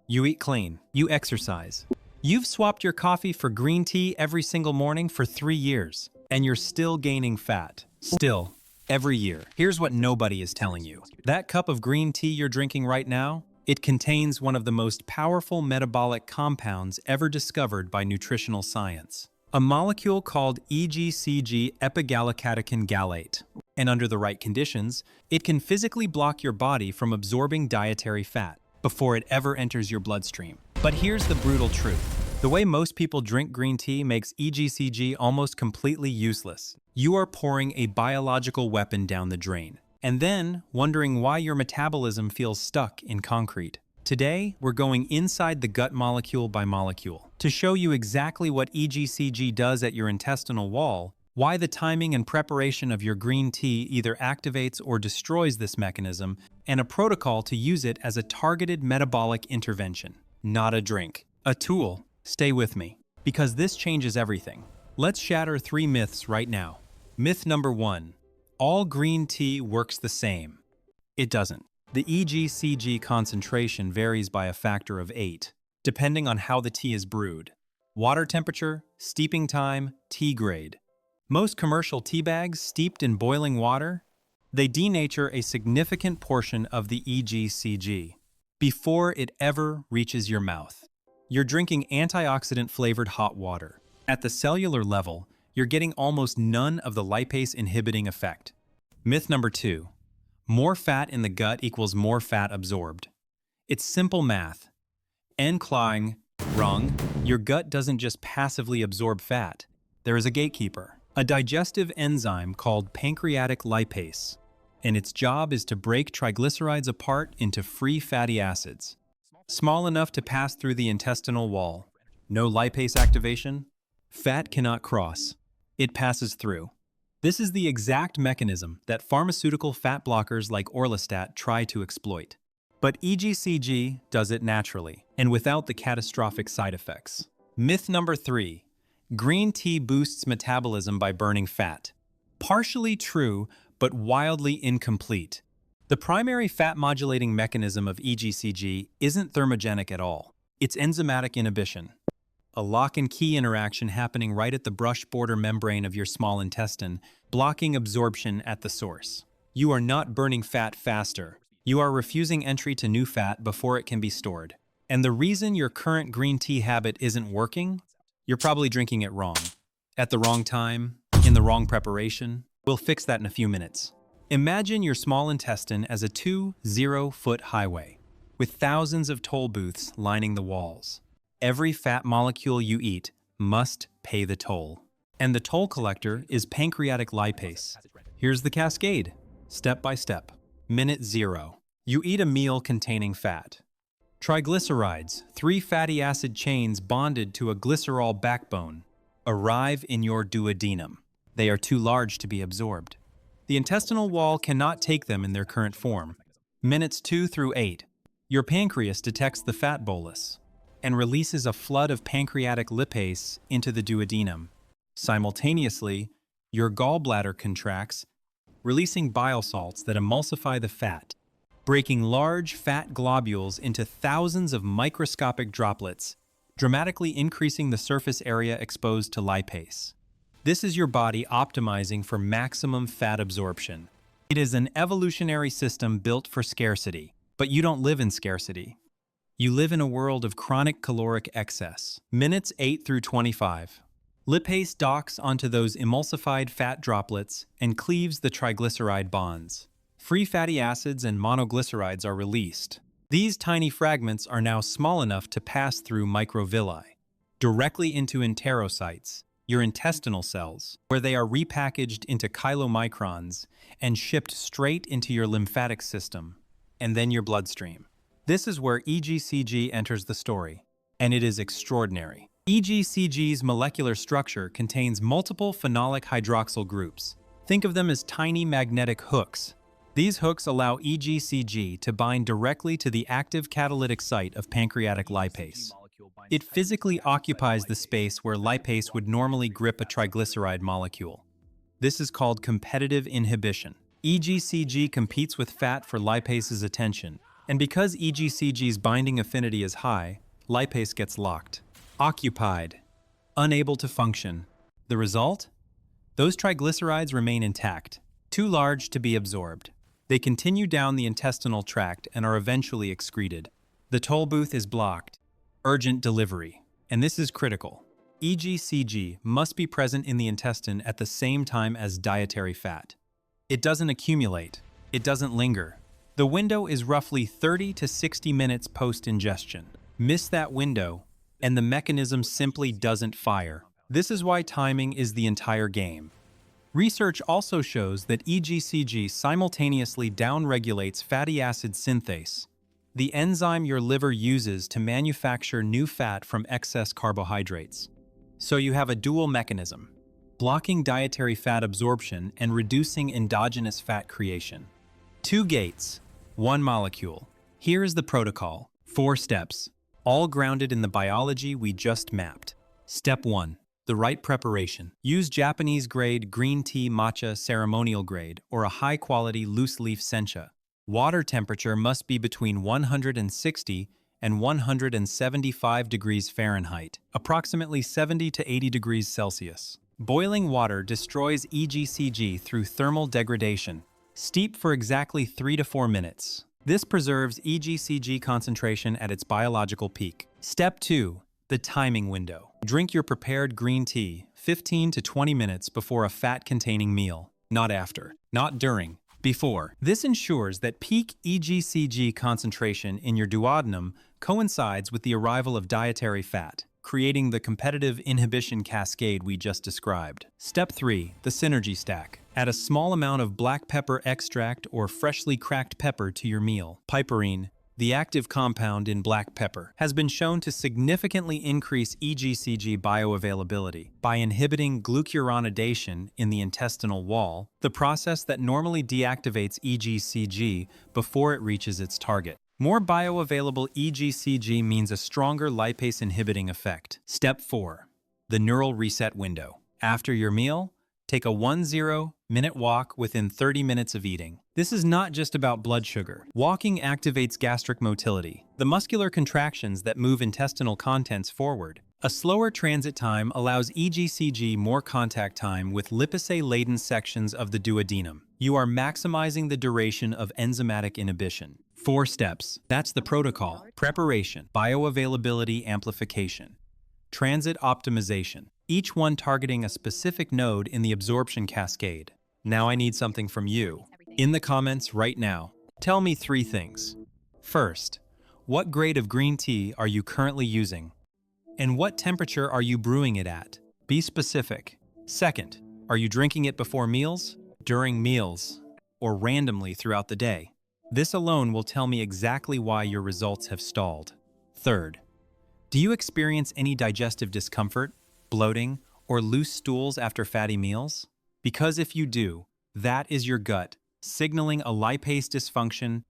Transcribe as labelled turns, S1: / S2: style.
S1: You eat clean. You exercise. You've swapped your coffee for green tea every single morning for 3 years, and you're still gaining fat. Still, every year. Here's what nobody is telling you. That cup of green tea you're drinking right now, it contains one of the most powerful metabolic compounds ever discovered by nutritional science. A molecule called EGCG epigallocatechin gallate. And under the right conditions, it can physically block your body from absorbing dietary fat before it ever enters your bloodstream. But here's the brutal truth. The way most people drink green tea makes EGCG almost completely useless. You are pouring a biological weapon down the drain, and then wondering why your metabolism feels stuck in concrete. Today, we're going inside the gut molecule by molecule to show you exactly what EGCG does at your intestinal wall, why the timing and preparation of your green tea either activates or destroys this mechanism, and a protocol to use it as a targeted metabolic intervention. Not a drink, a tool. Stay with me, because this changes everything. Let's shatter 3 myths right now. Myth number 1. All green tea works the same. It doesn't. The EGCG concentration varies by a factor of 8, depending on how the tea is brewed. Water temperature, steeping time, tea grade. Most commercial tea bags steeped in boiling water, they denature a significant portion of the EGCG before it ever reaches your mouth. You're drinking antioxidant-flavored hot water. At the cellular level, you're getting almost none of the lipase inhibiting effect. Myth number 2. More fat in the gut equals more fat absorbed. It's simple math. Enklang, wrong. Your gut doesn't just passively absorb fat. There is a gatekeeper, a digestive enzyme called pancreatic lipase, and its job is to break triglycerides apart into free fatty acids, small enough to pass through the intestinal wall. No lipase activation, fat cannot cross. It passes through. This is the exact mechanism that pharmaceutical fat blockers like orlistat try to exploit. But EGCG does it naturally, and without the catastrophic side effects. Myth number 3. Green tea boosts metabolism by burning fat. Partially true, but wildly incomplete. The primary fat-modulating mechanism of EGCG isn't thermogenic at all. It's enzymatic inhibition. A lock-and-key interaction happening right at the brush border membrane of your small intestine, blocking absorption at the source. You are not burning fat faster. You are refusing entry to new fat before it can be stored. And the reason your current green tea habit isn't working? You're probably drinking it wrong. At the wrong time, in the wrong preparation. We'll fix that in a few minutes. Imagine your small intestine as a 2-0-foot highway, with thousands of toll booths lining the walls. Every fat molecule you eat must pay the toll. And the toll collector is pancreatic lipase. Here's the cascade, step by step. Minute 0. You eat a meal containing fat. Triglycerides, 3 fatty acid chains bonded to a glycerol backbone, arrive in your duodenum. They are too large to be absorbed. The intestinal wall cannot take them in their current form. Minutes 2 through 8. Your pancreas detects the fat bolus and releases a flood of pancreatic lipase into the duodenum. Simultaneously, your gallbladder contracts, releasing bile salts that emulsify the fat, breaking large fat globules into thousands of microscopic droplets, dramatically increasing the surface area exposed to lipase. This is your body optimizing for maximum fat absorption. It is an evolutionary system built for scarcity, but you don't live in scarcity. You live in a world of chronic caloric excess. Minutes 8 through 25. Lipase docks onto those emulsified fat droplets and cleaves the triglyceride bonds. Free fatty acids and monoglycerides are released. These tiny fragments are now small enough to pass through microvilli, directly into enterocytes, your intestinal cells, where they are repackaged into chylomicrons and shipped straight into your lymphatic system, and then your bloodstream. This is where EGCG enters the story, and it is extraordinary. EGCG's molecular structure contains multiple phenolic hydroxyl groups. Think of them as tiny magnetic hooks. These hooks allow EGCG to bind directly to the active catalytic site of pancreatic lipase. It physically occupies the space where lipase would normally grip a triglyceride molecule. This is called competitive inhibition. EGCG competes with fat for lipase's attention, And because EGCG's binding affinity is high, lipase gets locked. Occupied. Unable to function. The result? Those triglycerides remain intact, too large to be absorbed. They continue down the intestinal tract and are eventually excreted. The toll booth is blocked. Urgent delivery. And this is critical. EGCG must be present in the intestine at the same time as dietary fat. It doesn't accumulate. It doesn't linger. The window is roughly 30 to 60 minutes post-ingestion. Miss that window, and the mechanism simply doesn't fire. This is why timing is the entire game. Research also shows that EGCG simultaneously downregulates fatty acid synthase, the enzyme your liver uses to manufacture new fat from excess carbohydrates. So you have a dual mechanism, blocking dietary fat absorption and reducing endogenous fat creation. 2 gates, 1 molecule. Here is the protocol, 4 steps, all grounded in the biology we just mapped. Step 1. The right preparation. Use Japanese-grade green tea matcha ceremonial grade or a high-quality loose-leaf sencha. Water temperature must be between 160 and 175 degrees Fahrenheit, approximately 70 to 80 degrees Celsius. Boiling water destroys EGCG through thermal degradation. Steep for exactly 3 to 4 minutes. This preserves EGCG concentration at its biological peak. Step 2. The timing window. Drink your prepared green tea 15 to 20 minutes before a fat-containing meal. Not after. Not during. Before. This ensures that peak EGCG concentration in your duodenum coincides with the arrival of dietary fat, creating the competitive inhibition cascade we just described. Step 3. The synergy stack. Add a small amount of black pepper extract or freshly cracked pepper to your meal. Piperine, the active compound in black pepper, has been shown to significantly increase EGCG bioavailability by inhibiting glucuronidation in the intestinal wall, the process that normally deactivates EGCG before it reaches its target. More bioavailable EGCG means a stronger lipase inhibiting effect. Step 4. The neural reset window. After your meal, take a 10-minute walk within 30 minutes of eating. This is not just about blood sugar. Walking activates gastric motility, the muscular contractions that move intestinal contents forward. A slower transit time allows EGCG more contact time with lipase-laden sections of the duodenum. You are maximizing the duration of enzymatic inhibition. 4 steps. That's the protocol. Preparation, bioavailability amplification, transit optimization, each one targeting a specific node in the absorption cascade. Now I need something from you. In the comments right now, tell me 3 things. First, what grade of green tea are you currently using? And what temperature are you brewing it at? Be specific. Second, are you drinking it before meals, during meals, or randomly throughout the day? This alone will tell me exactly why your results have stalled. Third, do you experience any digestive discomfort, bloating, or loose stools after fatty meals? Because if you do, that is your gut signaling a lipase dysfunction